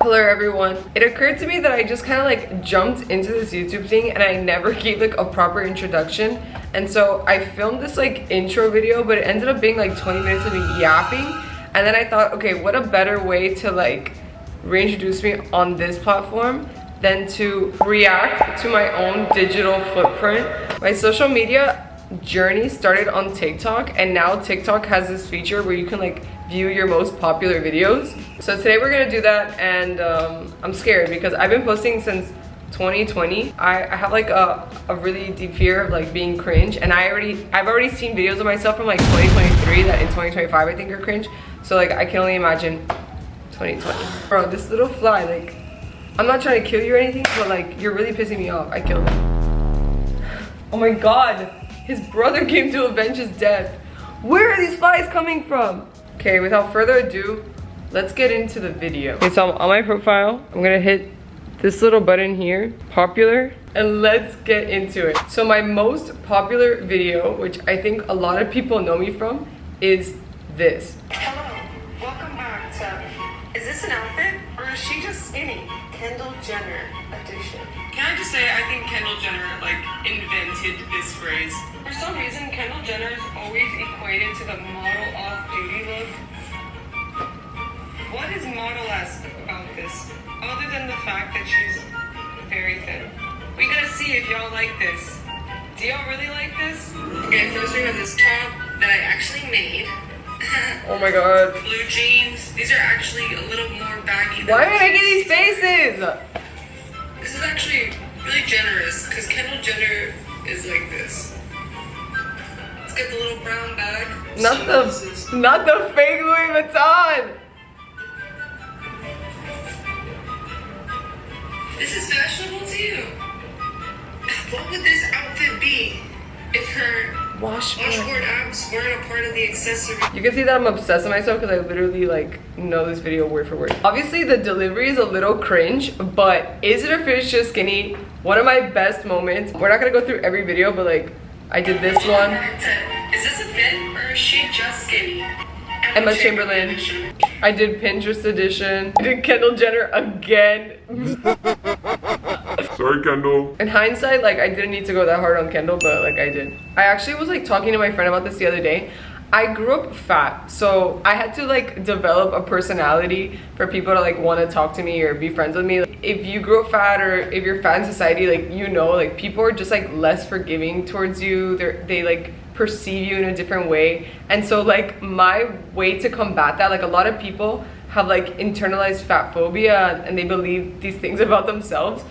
Hello everyone. It occurred to me that I just kind of like jumped into this YouTube thing and I never gave like a proper introduction. And so I filmed this like intro video, but it ended up being like 20 minutes of me yapping. And then I thought, okay, what a better way to like reintroduce me on this platform than to react to my own digital footprint. My social media journey started on TikTok, and now TikTok has this feature where you can like view your most popular videos. So today we're gonna do that, and I'm scared because I've been posting since 2020. I have like a really deep fear of like being cringe, and I've already seen videos of myself from like 2023 that in 2025 I think are cringe. So like I can only imagine 2020. Bro, this little fly, like, I'm not trying to kill you or anything, but like you're really pissing me off. I killed him. Oh my god, his brother came to avenge his death. Where are these flies coming from? Okay, without further ado, let's get into the video. Okay, so I'm on my profile. I'm gonna hit this little button here, popular, and let's get into it. So my most popular video, which I think a lot of people know me from, is this. Hello, welcome back to, is this an outfit or is she just skinny? Kendall Jenner edition. Can I just say, I think Kendall Jenner like invented this phrase. For some reason, Kendall Jenner is always equated to the model off beauty look. What is model-esque about this, other than the fact that she's very thin? We gotta see if y'all like this. Do y'all really like this? Okay, first we have this top that I actually made. Oh my god. Blue jeans. These are actually a little more baggy. Why are you making these faces? This is actually really generous because Kendall Jenner is like this. Let's get the little brown bag. Not the fake Louis Vuitton. This is fashionable to you. What would this outfit be if her washboard abs weren't a part of the accessory? You can see that I'm obsessed with myself because I literally like know this video word for word. Obviously the delivery is a little cringe, but is it a fish just skinny? One of my best moments. We're not gonna go through every video, but like I did this one. Is this a fit or is she just skinny? Emma Chamberlain. I did Pinterest edition. I did Kendall Jenner again. Sorry, Kendall. In hindsight, like I didn't need to go that hard on Kendall, but like I did. I actually was like talking to my friend about this the other day. I grew up fat, so I had to like develop a personality for people to like want to talk to me or be friends with me. Like, if you grew up fat or if you're fat in society, like you know, like people are just like less forgiving towards you. They like perceive you in a different way. And so like my way to combat that, like a lot of people have like internalized fat phobia and they believe these things about themselves,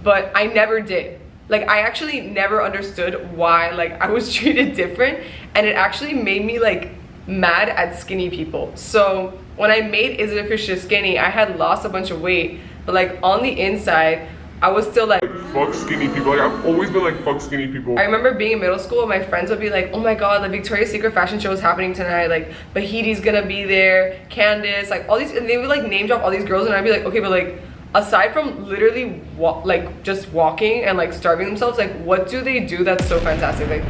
but I never did. Like I actually never understood why like I was treated different, and it actually made me like mad at skinny people. So when I made Is It a Fish Just Skinny, I had lost a bunch of weight, but like on the inside I was still like fuck skinny people. Like I've always been like fuck skinny people. I remember being in middle school and my friends would be like, oh my god, the Victoria's Secret fashion show is happening tonight, like Bahiti's gonna be there, Candace, like all these, and they would like name drop all these girls, and I'd be like, okay, but like aside from literally like just walking and like starving themselves, like what do they do that's so fantastic? Like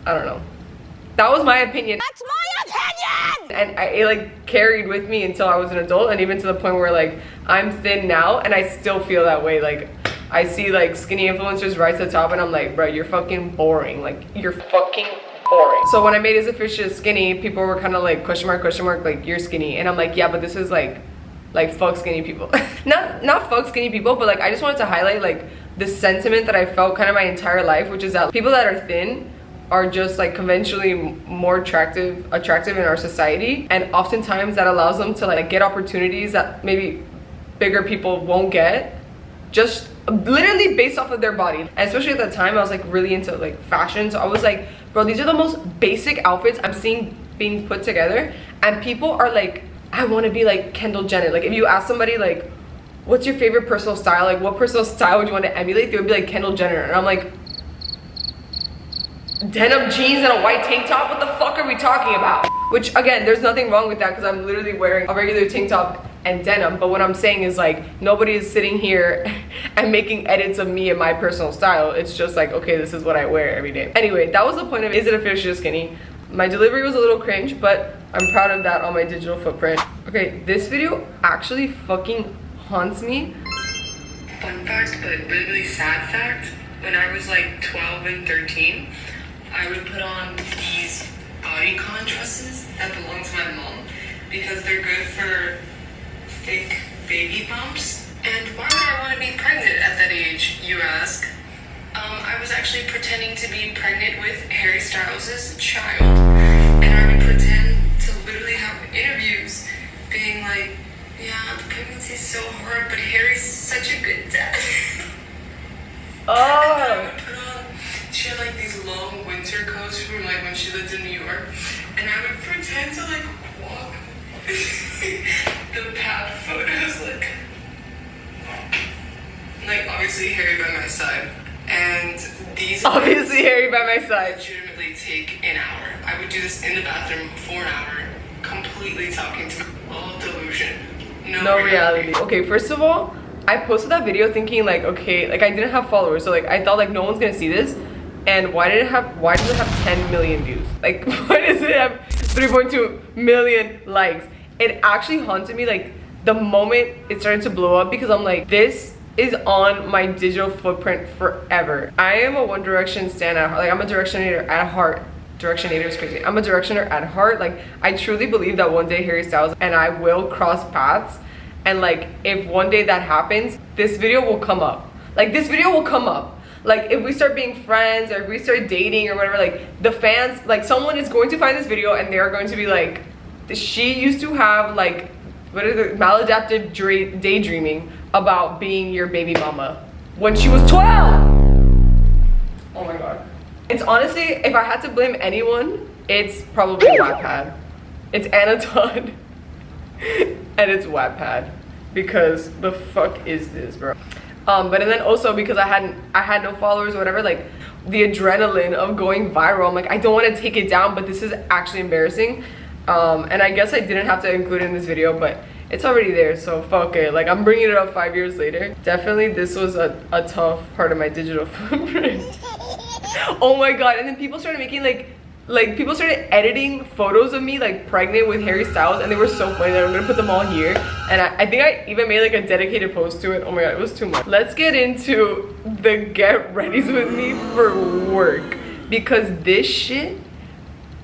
I don't know. That was my opinion. That's my opinion! And it like carried with me until I was an adult, and even to the point where like I'm thin now and I still feel that way. Like I see like skinny influencers rise to the top and I'm like, bro, you're fucking boring. Like you're fucking boring. So when I made Is It Fish Just Skinny, people were kind of like question mark, like you're skinny. And I'm like, yeah, but this is like fuck skinny people. not fuck skinny people, but like I just wanted to highlight like the sentiment that I felt kind of my entire life, which is that people that are thin are just like conventionally more attractive in our society, and oftentimes that allows them to like get opportunities that maybe bigger people won't get, just literally based off of their body. And especially at that time I was like really into like fashion, so I was like, bro, these are the most basic outfits I'm seeing being put together, and people are like, I want to be like Kendall Jenner. Like if you ask somebody like, what's your favorite personal style, like what personal style would you want to emulate, they would be like Kendall Jenner. And I'm like, denim jeans and a white tank top, what the fuck are we talking about? Which again, there's nothing wrong with that because I'm literally wearing a regular tank top and denim, but what I'm saying is like nobody is sitting here and making edits of me and my personal style. It's just like, okay, this is what I wear every day. Anyway, that was the point of Is It a Fish Just Skinny. My delivery was a little cringe, but I'm proud of that on my digital footprint. Okay, this video actually fucking haunts me. Fun fact, but really, really sad fact, when I was like 12 and 13, I would put on these bodycon dresses that belong to my mom because they're good for thick baby bumps. And why would I want to be pregnant at that age, you ask? I was actually pretending to be pregnant with Harry Styles' child. And I would pretend to literally have interviews being like, yeah, the pregnancy's so hard, but Harry's such a good dad. Oh. She had like these long winter coats from like when she lived in New York. And I would pretend to like walk the path photos like obviously Harry by my side. And these obviously Harry by my side legitimately take an hour. I would do this in the bathroom for an hour, completely talking to all delusion. No reality. Okay, first of all, I posted that video thinking like, okay, like I didn't have followers, so like I thought like no one's gonna see this. And why does it have 10 million views? Like why does it have 3.2 million likes? It actually haunted me like the moment it started to blow up, because I'm like, this is on my digital footprint forever. I am a One Direction stan at heart. Like I'm a Directionator at heart. Directionator is crazy. I'm a Directioner at heart. Like I truly believe that one day Harry Styles and I will cross paths, and like if one day that happens, this video will come up. Like this video will come up. Like if we start being friends or if we start dating or whatever, like the fans, like someone is going to find this video and they're going to be like, she used to have like, what is it, maladaptive daydreaming about being your baby mama when she was 12. Oh my god. It's honestly, if I had to blame anyone, it's probably Wattpad. It's Anaton and it's Wattpad, because the fuck is this, bro? But and then also because I had no followers or whatever, like the adrenaline of going viral, I'm like, I don't want to take it down, but this is actually embarrassing. And I guess I didn't have to include it in this video, but it's already there, so fuck it. Like I'm bringing it up 5 years later. Definitely this was a tough part of my digital footprint. Oh my god. And then people started making like people started editing photos of me like pregnant with Harry Styles, and they were so funny that I'm gonna put them all here. And I think I even made like a dedicated post to it. Oh my god, it was too much. Let's get into the get readies with me for work, because this shit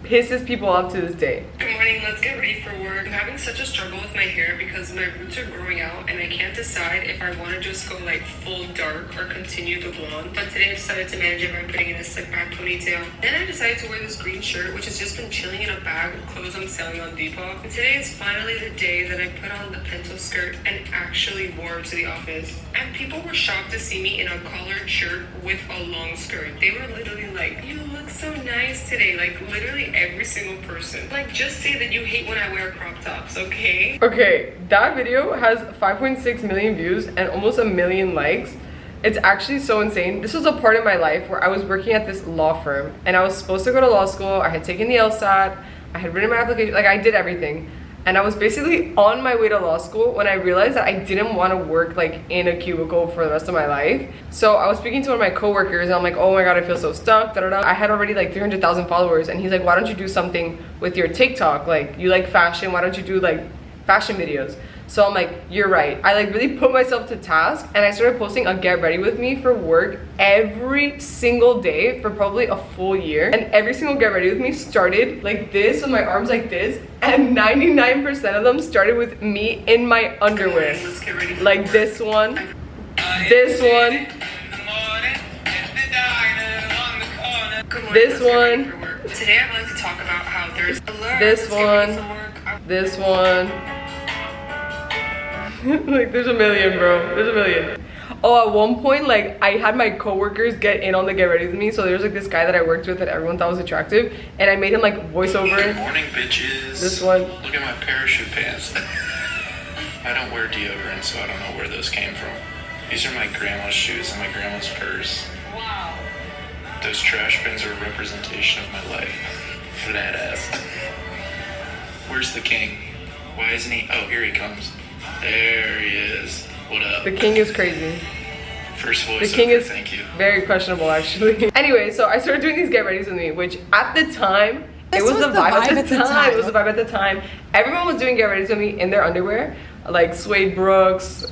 pisses people off to this day. Good morning, let's get ready for work. I'm having such a struggle with my hair because my roots are growing out and I can't decide if I want to just go like full dark or continue the blonde. But today I decided to manage it by putting in a slick back ponytail. Then I decided to wear this green shirt, which has just been chilling in a bag of clothes I'm selling on Depop. And today is finally the day that I put on the pinto skirt and actually wore it to the office. And people were shocked to see me in a collared shirt with a long skirt. They were literally like, you look so nice today. Like literally every single person. Like just say that you hate when I wear crop tops, okay? Okay, that video has 5.6 million views and almost 1 million likes. It's actually so insane. This was a part of my life where I was working at this law firm and I was supposed to go to law school. I had taken the LSAT, I had written my application, like I did everything. And I was basically on my way to law school when I realized that I didn't want to work like in a cubicle for the rest of my life. So I was speaking to one of my coworkers and I'm like, oh my god, I feel so stuck, da da da. I had already like 300,000 followers, and he's like, why don't you do something with your TikTok? Like you like fashion, why don't you do like fashion videos? So I'm like, you're right. I like really put myself to task and I started posting a get ready with me for work every single day for probably a full year. And every single get ready with me started like this, with my arms like this, and 99% of them started with me in my underwear. Like this one, this one, this one, Today I'd like to talk about how there's this one, this one. Like there's a million, bro. There's a million. Oh, at one point, like I had my coworkers get in on the get ready with me. So there's like this guy that I worked with that everyone thought was attractive, and I made him like voiceover. Good morning, bitches. This one. Look at my parachute pants. I don't wear deodorant, so I don't know where those came from. These are my grandma's shoes and my grandma's purse. Wow. Those trash bins are a representation of my life. Flat ass. Where's the king? Why isn't he? Oh, here he comes. There he is. What up? The king is crazy. First voiceover, The king is thank you. very questionable, actually. Anyway, so I started doing these get readies with me, which at the time, It was the vibe at the time. It was the vibe at the time. Everyone was doing Get Ready to Me in their underwear, like Suede Brooks.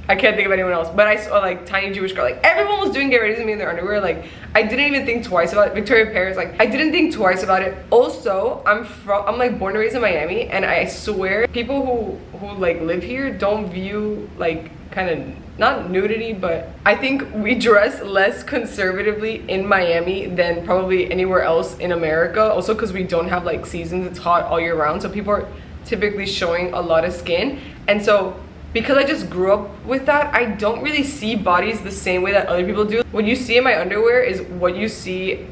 I can't think of anyone else, but I saw like Tiny Jewish Girl. Like everyone was doing Get Ready to Me in their underwear. Like I didn't even think twice about it. Victoria Paris. Like I didn't think twice about it. Also, I'm like born and raised in Miami, and I swear people who like live here don't view like kind of not nudity, but I think we dress less conservatively in Miami than probably anywhere else in America. Also because we don't have like seasons, it's hot all year round, so people are typically showing a lot of skin. And so because I just grew up with that, I don't really see bodies the same way that other people do. What you see in my underwear is what you see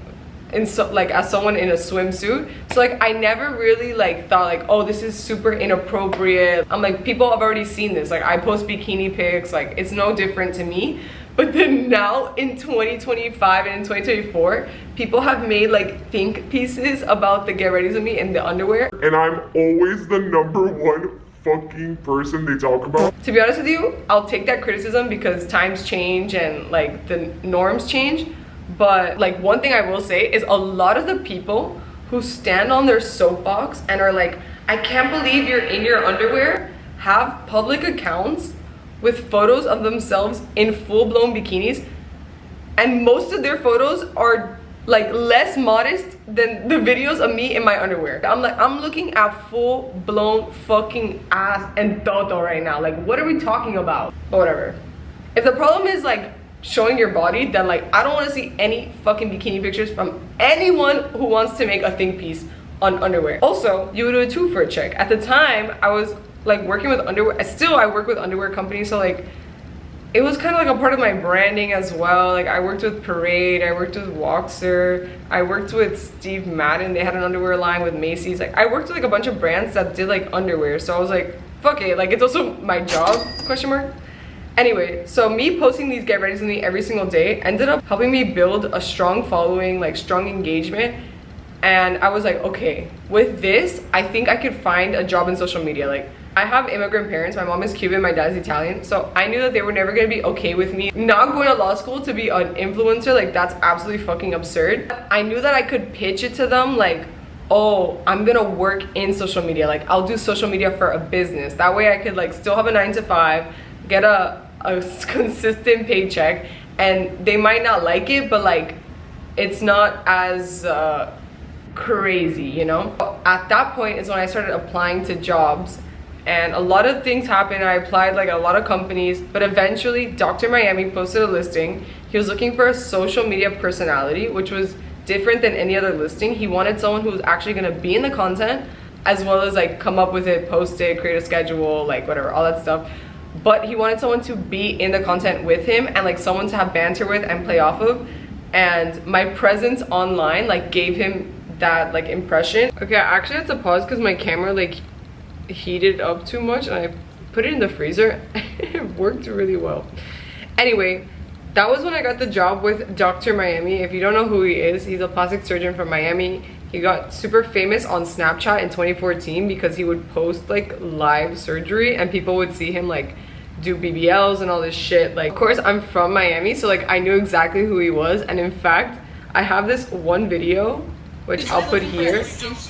in like as someone in a swimsuit. So like I never really like thought like, oh, this is super inappropriate. I'm like, people have already seen this. Like I post bikini pics, like it's no different to me. But then now in 2025 and in 2024, people have made like think pieces about the Get Ready to Me in the underwear. And I'm always the #1 fucking person they talk about. To be honest with you, I'll take that criticism because times change and like the norms change. But like one thing I will say is a lot of the people who stand on their soapbox and are like, I can't believe you're in your underwear, have public accounts with photos of themselves in full-blown bikinis, and most of their photos are like less modest than the videos of me in my underwear. I'm like, I'm looking at full-blown fucking ass and toto right now. Like, what are we talking about? But whatever. If the problem is like showing your body, then like I don't want to see any fucking bikini pictures from anyone who wants to make a think piece on underwear. Also, you would do it too for a check. At the time, I was like working with underwear. I work with underwear companies, so like it was kind of like a part of my branding as well. Like I worked with Parade, I worked with Walkster, I worked with Steve Madden. They had an underwear line with Macy's. Like I worked with like a bunch of brands that did like underwear. So I was like, fuck it. Like it's also my job, question mark. Anyway, so me posting these Get Ready to Me every single day ended up helping me build a strong following, like strong engagement. And I was like, okay, with this, I think I could find a job in social media. Like I have immigrant parents. My mom is Cuban, my dad is Italian. So I knew that they were never gonna be okay with me not going to law school to be an influencer. Like that's absolutely fucking absurd. I knew that I could pitch it to them like, oh, I'm gonna work in social media. Like I'll do social media for a business. That way I could like still have a 9-to-5, get a consistent paycheck, and they might not like it, but like it's not as crazy, you know? At that point is when I started applying to jobs, and a lot of things happened. I applied like a lot of companies, but eventually Dr. Miami posted a listing. He was looking for a social media personality, which was different than any other listing. He wanted someone who was actually gonna be in the content, as well as like come up with it, post it, create a schedule, like whatever, all that stuff. But he wanted someone to be in the content with him and like someone to have banter with and play off of. And my presence online like gave him that like impression. Okay, I actually had to pause because my camera like heated up too much, and I put it in the freezer. It worked really well. Anyway, that was when I got the job with Dr. Miami. If you don't know who he is, he's a plastic surgeon from Miami. He got super famous on Snapchat in 2014 because he would post like live surgery and people would see him like do BBLs and all this shit. Like, of course, I'm from Miami, so like I knew exactly who he was. And in fact, I have this one video, which I'll put here.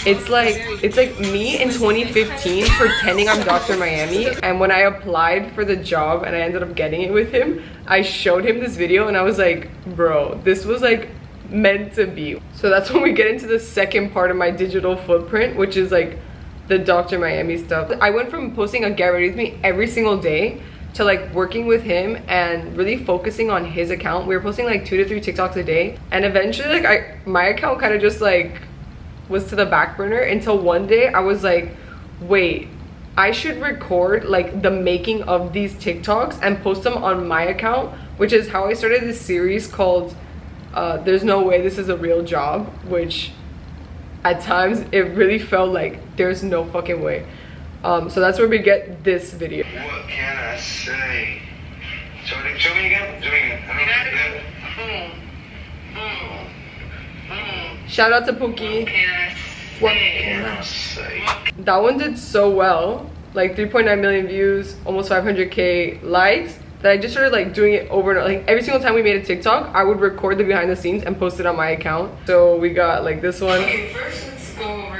It's like me in 2015 pretending I'm Dr. Miami. And when I applied for the job and I ended up getting it with him, I showed him this video and I was like, bro, this was like meant to be. So that's when we get into the second part of my digital footprint, which is like the Dr. Miami stuff. I went from posting a Get Ready with Me every single day to like working with him and really focusing on his account. We were posting like 2 to 3 TikToks a day, and eventually like my account kind of just like was to the back burner until one day I was like, wait, I should record like the making of these TikToks and post them on my account, which is how I started this series called There's No Way This Is a Real Job, which at times it really felt like there's no fucking way. So that's where we get this video. What can I say? Show me again. Shout out to Pookie. What can I say? That one did so well, like 3.9 million views, almost 500k likes. that I just started like doing it over and over. Like every single time we made a TikTok, I would record the behind the scenes and post it on my account. So we got like this one. Okay, first let's go over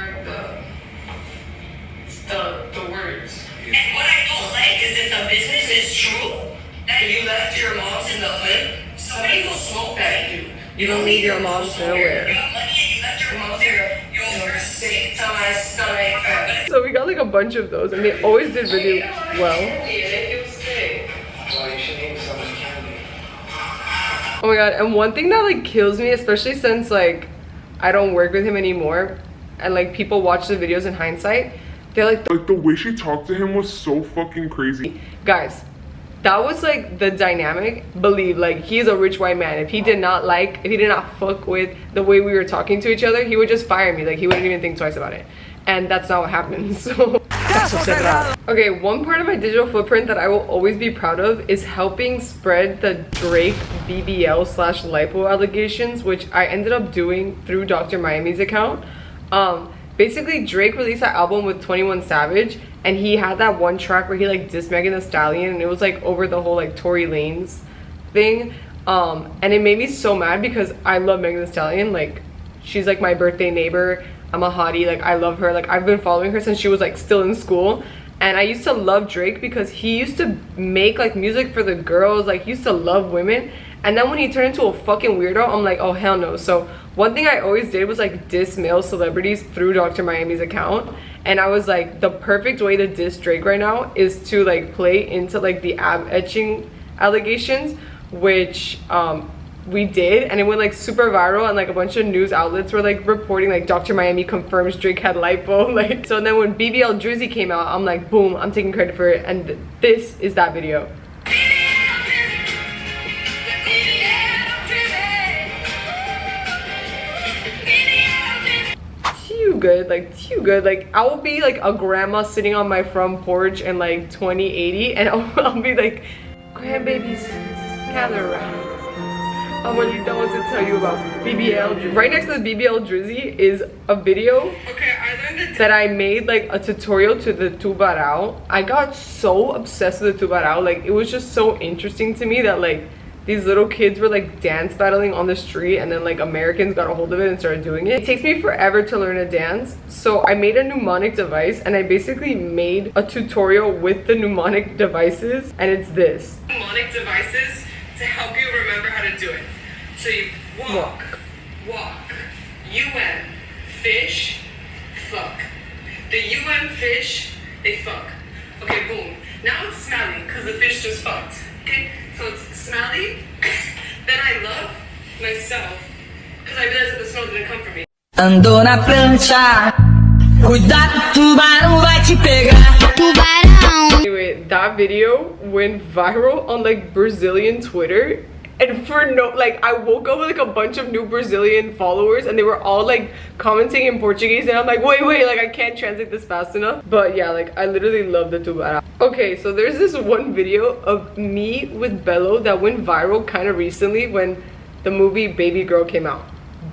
the words. And what I don't like is if the business is true, that you left your moms in the hood, somebody will smoke that you. You don't need your moms nowhere. You have money and you left your moms there. You're sick to my stomach. So we got like a bunch of those and they always did really well. Oh my god, and one thing that like kills me, especially since like I don't work with him anymore and like people watch the videos in hindsight, they're like the way she talked to him was so fucking crazy. Guys, that was like the dynamic. Believe, like, he is a rich white man. If he did not fuck with the way we were talking to each other, he would just fire me. Like, he wouldn't even think twice about it. And that's not what happened. So check it out. Okay, one part of my digital footprint that I will always be proud of is helping spread the Drake BBL / lipo allegations, which I ended up doing through Dr. Miami's account. Basically, Drake released that album with 21 Savage, and he had that one track where he like dissed Megan Thee Stallion, and it was like over the whole like Tory Lanez thing. And it made me so mad because I love Megan Thee Stallion. Like, she's like my birthday neighbor. I'm a hottie. Like, I love her. Like, I've been following her since she was like still in school. And I used to love Drake because he used to make like music for the girls. Like, he used to love women. And then when he turned into a fucking weirdo, I'm like, oh hell no. So one thing I always did was like diss male celebrities through Dr. Miami's account. And I was like, the perfect way to diss Drake right now is to like play into like the ab etching allegations, which we did, and it went like super viral, and like a bunch of news outlets were like reporting like Dr. Miami confirms Drake had lipo. Like, so then when BBL Drizzy came out, I'm like, boom, I'm taking credit for it, and this is that video. Good, like too good. Like, I will be like a grandma sitting on my front porch in like 2080, and I'll be like, grandbabies gather around. Abuelita wants to tell you about BBL. Right next to the BBL Drizzy is a video that I made, like a tutorial to the tubarão. I got so obsessed with the tubarão. Like, it was just so interesting to me that like these little kids were like dance battling on the street, and then like Americans got a hold of it and started doing it. It takes me forever to learn a dance, so I made a mnemonic device, and I basically made a tutorial with the mnemonic devices, and it's this. Mnemonic devices to help you remember how to do it. So you walk, UN, fish, fuck. The UN fish, they fuck. Okay, boom. Now it's smelly, because the fish just fucked. Okay, so it's smelly. Then I love myself, because I realized that the smell didn't come from me. Andou na prancha, cuidado, tubarão vai te pegar. Tubarão. Anyway, that video went viral on like Brazilian Twitter. And for no, like, I woke up with like a bunch of new Brazilian followers, and they were all like commenting in Portuguese, and I'm like, wait, like, I can't translate this fast enough. But yeah, like, I literally love the tubarão. Okay, so there's this one video of me with Bello that went viral kind of recently when the movie Baby Girl came out.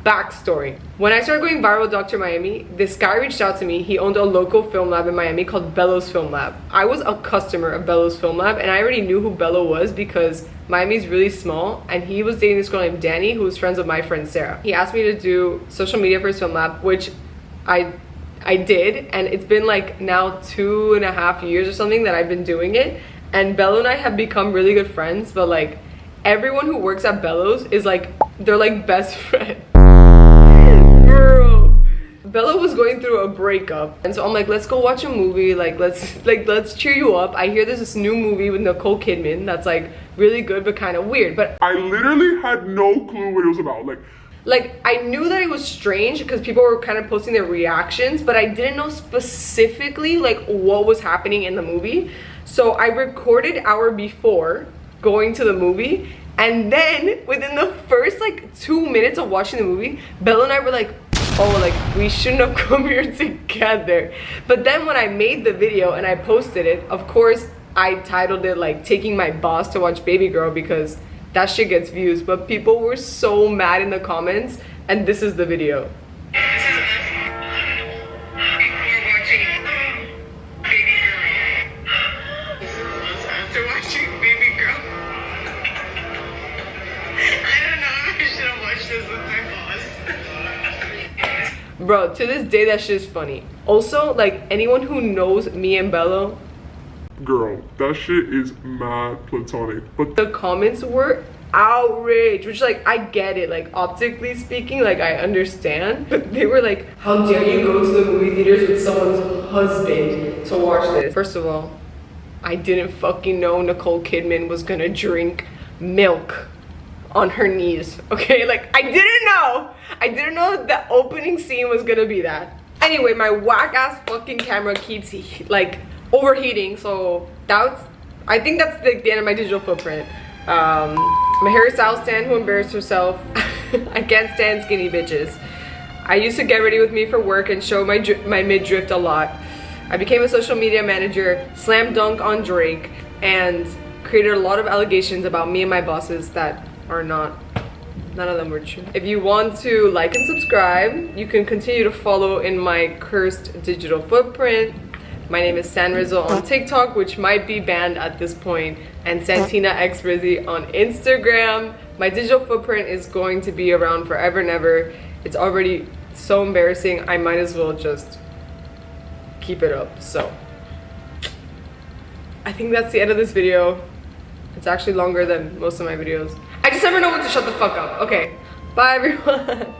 Backstory: when I started going viral with Dr. Miami, this guy reached out to me. He owned a local film lab in Miami called Bello's Film Lab. I was a customer of Bello's Film Lab, and I already knew who Bello was because Miami's really small, and he was dating this girl named Danny, who was friends with my friend Sarah. He asked me to do social media for his film lab, which I did, and it's been like now 2.5 years or something that I've been doing it. And Bello and I have become really good friends, but like everyone who works at Bello's is like, they're like best friends. Bro, Bello was going through a breakup, and so I'm like, let's go watch a movie, like let's cheer you up. I hear there's this new movie with Nicole Kidman that's like really good but kind of weird. But I literally had no clue what it was about. Like I knew that it was strange because people were kind of posting their reactions, but I didn't know specifically like what was happening in the movie. So I recorded hour before going to the movie, and then within the first like 2 minutes of watching the movie, Bella and I were like, oh, like we shouldn't have come here together. But then when I made the video and I posted it, of course I titled it like taking my boss to watch Baby Girl because that shit gets views. But people were so mad in the comments, and this is the video. bro, to this day that shit is funny. Also, like, anyone who knows me and Bello, Girl, that shit is mad platonic. But the comments were outraged, which, like, I get it, like, optically speaking, like, I understand, but they were like, how dare you go to the movie theaters with someone's husband to watch this? First of all, I didn't fucking know Nicole Kidman was gonna drink milk on her knees, okay? Like, I didn't know the opening scene was gonna be that. Anyway, my whack ass fucking camera keeps like overheating, so I think that's the end of my digital footprint. My hairstyle stand who embarrassed herself. I can't stand skinny bitches. I used to get ready with me for work and show my midriff a lot. I became a social media manager, slam dunk on Drake, and created a lot of allegations about me and my bosses that are none of them were true. If you want to like and subscribe, you can continue to follow in my cursed digital footprint. My name is San Rizzo on TikTok, which might be banned at this point, and Santina X Rizzy on Instagram. My digital footprint is going to be around forever and ever. It's already so embarrassing, I might as well just keep it up. So I think that's the end of this video. It's actually longer than most of my videos. I just never know when to shut the fuck up. Okay, bye everyone.